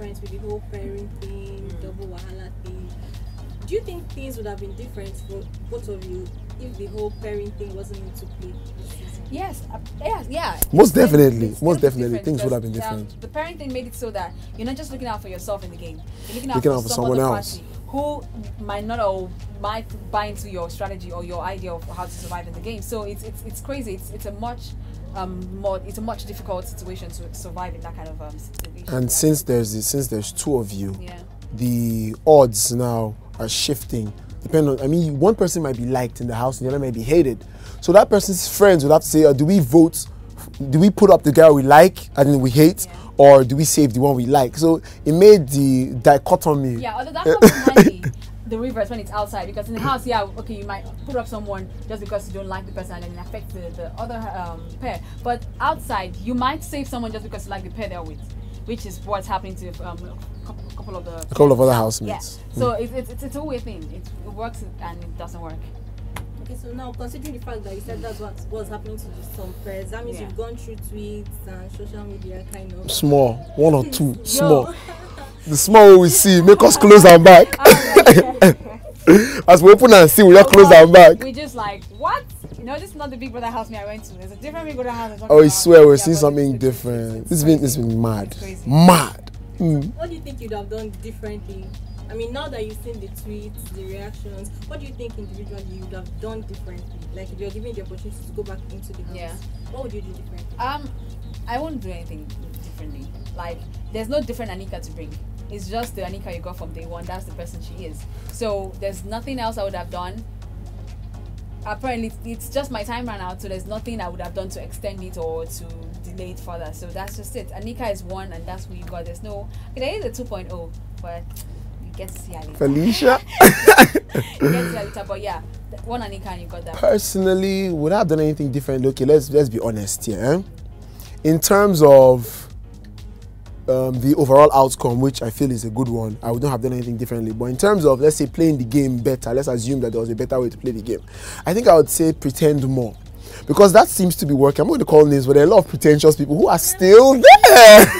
different with the whole pairing thing, double wahala thing. Do you think things would have been different for both of you if the whole pairing thing wasn't into play? Yes, yeah. Most definitely, things would have been different. The pairing thing made it so that you're not just looking out for yourself in the game. You're looking out for someone else who might not or might buy into your strategy or your idea of how to survive in the game. So it's crazy. It's a much difficult situation to survive in that kind of situation. And since there's two of you, yeah, the odds now are shifting. Depending on, I mean, one person might be liked in the house and the other might be hated. So that person's friends would have to say, do we vote? Do we put up the guy we like and then we hate? Yeah. Or do we save the one we like? So it made the dichotomy. Yeah, although that comes in handy, the reverse when it's outside. Because in the house, yeah, okay, you might put up someone just because you don't like the person and then it affects the other pair. But outside, you might save someone just because you like the pair they're with, which is what's happening to a couple of other housemates. Yeah. So it's a weird thing. It works and it doesn't work. Okay, so now considering the fact that you said that's what's happening to some pairs, that means you've gone through tweets and social media kind of small, one or two, small. The small we see make us close our back. As we open and see, we just close our back. We just like, what? You know, this is not the Big Brother house I went to. There's a different Big Brother house. Oh, I swear we're seeing something different. It's been mad. Mad. What do you think you'd have done differently? I mean, now that you've seen the tweets, the reactions, what do you think individually you would have done differently? Like, if you're given the opportunity to go back into the house, what would you do differently? I wouldn't do anything differently. Like, there's no different Ahneeka to bring. It's just the Ahneeka you got from day one. That's the person she is. So there's nothing else I would have done. Apparently, it's just my time ran out, so there's nothing I would have done to extend it or to delay it further. So that's just it. Ahneeka is one, and that's who you got. There's no. Okay, there is a 2.0, but you get to see her later. Felicia. You get to see her later, but yeah, one Ahneeka and you got that. Personally, would I have done anything different? Okay, let's be honest here. Eh? In terms of the overall outcome, which I feel is a good one, I would not have done anything differently. But in terms of, let's say, playing the game better, let's assume that there was a better way to play the game. I think I would say pretend more. Because that seems to be working. I'm going to call names, but there are a lot of pretentious people who are still there.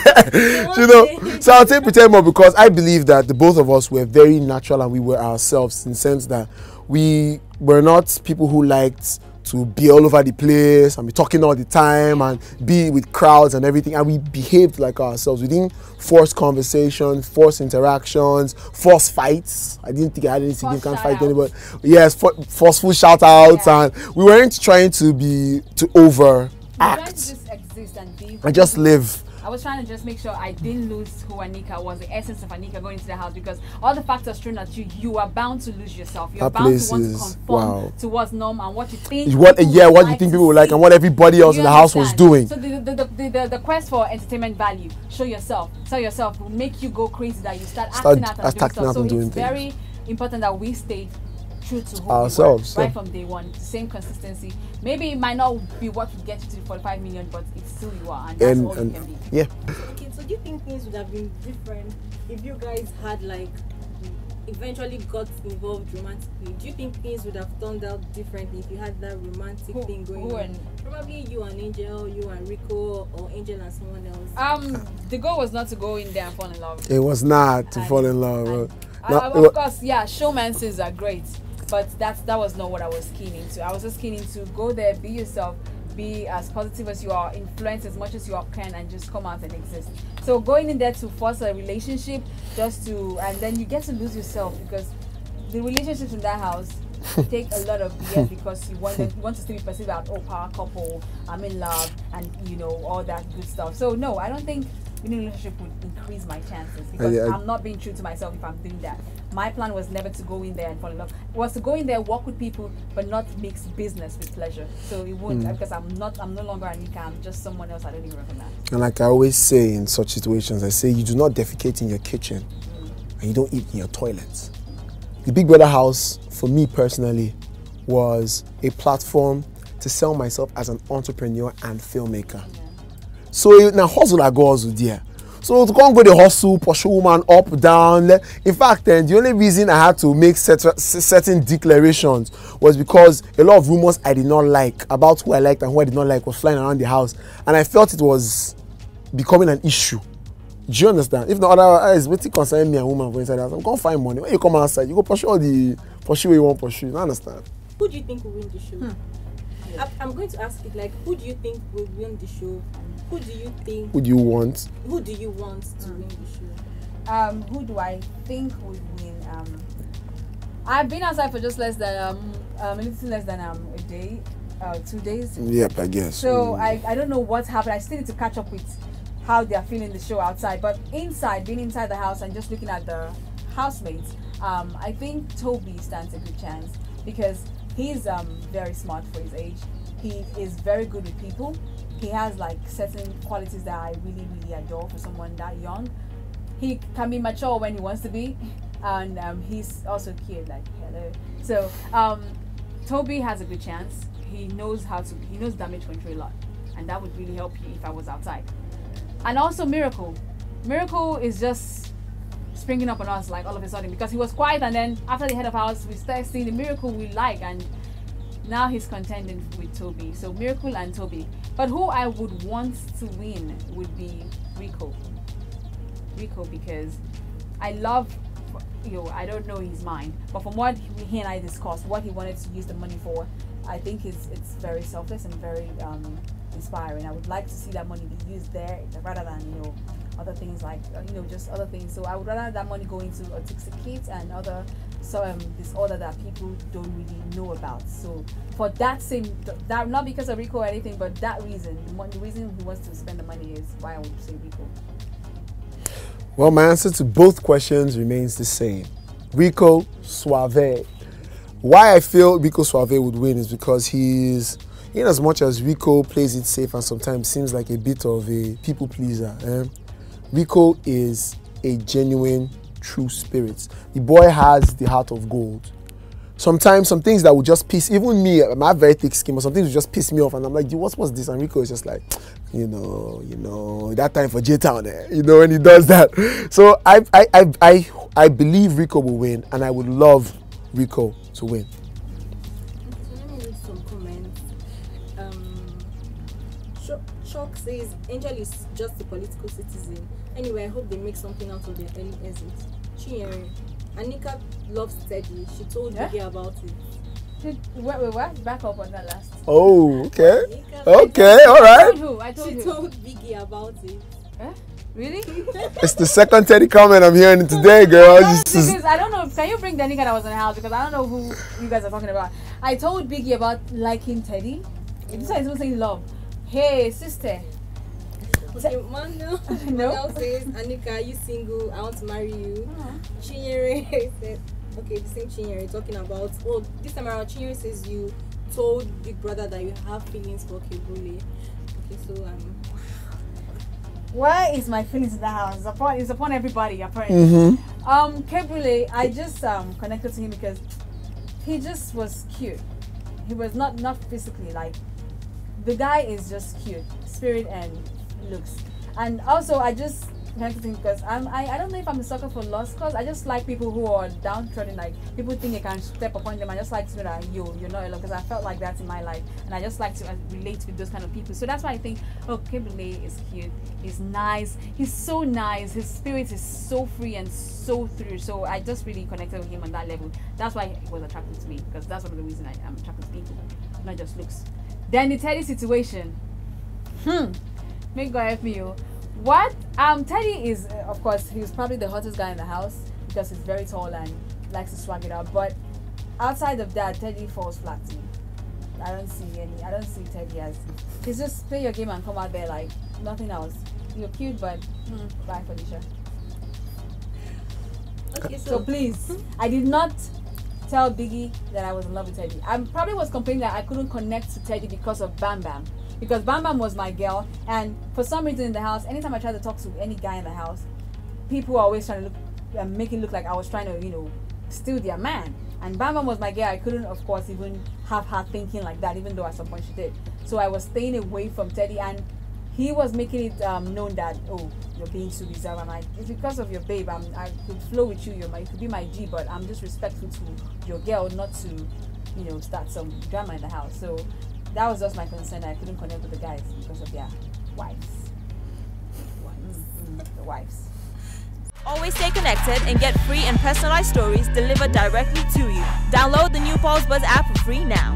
You know? So I'll say pretend more because I believe that the both of us were very natural and we were ourselves in the sense that we were not people who liked to be all over the place and be talking all the time and be with crowds and everything, and we behaved like ourselves. We didn't force conversation, force interactions, force fights. I didn't think I had any significant fight with anybody. Yes, forceful shout outs, and we weren't trying to overact. I just live. I was trying to just make sure I didn't lose who Ahneeka was, the essence of Ahneeka going into the house, because all the factors thrown at you, you are bound to lose yourself. You're bound to want to conform to what's normal and what you think. What you think people would like and what everybody else in the house was doing. So the quest for entertainment value, show yourself, tell yourself, will make you go crazy that you start acting out and doing stuff. So it's very important that we stay true to who ourselves we were, right from day one. Same consistency. Maybe it might not be what would get you to the 45 million, but it's still you are, and that's all you can be. Yeah. Okay, so do you think things would have been different if you guys had eventually got involved romantically? Do you think things would have turned out differently if you had that romantic thing going on? Probably you and Angel, you and Rico, or Angel and someone else. The goal was not to go in there and fall in love. It was not to fall in love. Of course, yeah, showmances are great. But that was not what I was keen into. I was just keen into go there, be yourself, be as positive as you are, influence as much as you can, and just come out and exist. So going in there to force a relationship and then you get to lose yourself, because the relationships in that house take a lot of years because you want to still be perceived as power couple, I'm in love, and all that good stuff. So no, I don't think being in a relationship would increase my chances, because I'm not being true to myself if I'm doing that. My plan was never to go in there and fall in love. It was to go in there, work with people, but not mix business with pleasure. So it won't, because I'm no longer Ahneeka, I'm just someone else I don't even recognize. And like I always say in such situations, I say you do not defecate in your kitchen and you don't eat in your toilet. The Big Brother house, for me personally, was a platform to sell myself as an entrepreneur and filmmaker. So now hustle I go hustle there. So to come go the hustle, push a woman up, down. In fact, the only reason I had to make certain declarations was because a lot of rumors I did not like about who I liked and who I did not like was flying around the house, and I felt it was becoming an issue. Do you understand? If not otherwise, what it concern me and woman for inside the house, I'm gonna find money. When you come outside, you go pursue all the pursue you want pursue. You understand? Who do you think will win the show? I'm going to ask it like, who do you think will win the show? Who do you think? Who do you want? Who do you want to win the show? Who do I think would win? I've been outside for just less than a little less than a day, 2 days. Yep, I guess. So I don't know what's happened. I still need to catch up with how they are feeling the show outside. But inside, being inside the house and just looking at the housemates, I think Toby stands a good chance because he's very smart for his age. He is very good with people. He has like certain qualities that I really, really adore for someone that young. He can be mature when he wants to be, and he's also cute. Like hello. So Toby has a good chance. He knows damage control a lot, and that would really help you if I was outside. And also Miracle. Miracle is just springing up on us like all of a sudden because he was quiet, and then after the head of house we started seeing the Miracle we like, and now he's contending with Toby. So Miracle and Toby. But who I would want to win would be Rico. Rico, because I love, I don't know his mind, but from what he and I discussed, what he wanted to use the money for, I think it's very selfless and very inspiring. I would like to see that money be used there rather than other things like just other things. So I would rather that money go into autistic kids and other disorder that people don't really know about. So for that not because of Rico or anything, but that reason, the reason he wants to spend the money is why I would say Rico. Well, my answer to both questions remains the same. Rico Suave. Why I feel Rico Suave would win is because he's, in as much as Rico plays it safe and sometimes seems like a bit of a people pleaser, Rico is a genuine, true spirit. The boy has the heart of gold. Sometimes some things that would just piss, even me, my very thick skin, but some things would just piss me off, and I'm like, what's this? And Rico is just like, that time for J-Town, when he does that. So I believe Rico will win, and I would love Rico to win. So let me read some comments. Shock says Angel is just a political citizen. Anyway, I hope they make something out of their early exit. Chinyere. Ahneeka loves Teddy. She told Biggie about it. Wait, back up on that last. Oh, okay. Ahneeka, Okay, all right. She told Biggie about it. Really? It's the second Teddy comment I'm hearing today, girl. Because I don't know. Can you bring the nigga that was in the house? Because I don't know who you guys are talking about. I told Biggie about liking Teddy. This is even saying love. Hey, sister. Okay, Manuel says, Ahneeka, are you single? I want to marry you. Chinyere said, okay, the same Chinyere talking about, this time around, Chinyere says you told Big Brother that you have feelings for Kebule. Okay, so why is my feelings in the house? It's upon everybody, apparently. Kebule, I just connected to him because he just was cute. He was not physically, like, the guy is just cute, spirit and looks. And also I just connected to him because I don't know if I'm a sucker for lost cause. I just like people who are downtrodden, like people think they can step upon them. I just like to know that you're not alone, because I felt like that in my life, and I just like to relate with those kind of people. So that's why I think Kebule is cute, he's nice, he's so nice, his spirit is so free and so through. So I just really connected with him on that level. That's why he was attracted to me, because that's one of the reasons I am attracted to people, not just looks. Then the Teddy situation. May God help me, What? Teddy is, of course, he was probably the hottest guy in the house because he's very tall and likes to swag it out. But outside of that, Teddy falls flat to me. I don't see Teddy as, he's just play your game and come out there like nothing else. You're cute, but bye, Felicia. okay, So please, I did not tell Biggie that I was in love with Teddy. I probably was complaining that I couldn't connect to Teddy because of Bam Bam. Because Bam Bam was my girl, and for some reason in the house, anytime I try to talk to any guy in the house, people are always trying to make it look like I was trying to, steal their man. And Bam Bam was my girl. I couldn't, of course, even have her thinking like that, even though at some point she did. So I was staying away from Teddy, and he was making it known that, you're being too reserved. I'm like, it's because of your babe. I could flow with you. You could be my G, but I'm just respectful to your girl, not to, start some drama in the house. So that was just my concern. I couldn't connect with the guys because of their wives. The wives. Always stay connected and get free and personalized stories delivered directly to you. Download the new Pulse Buzz app for free now.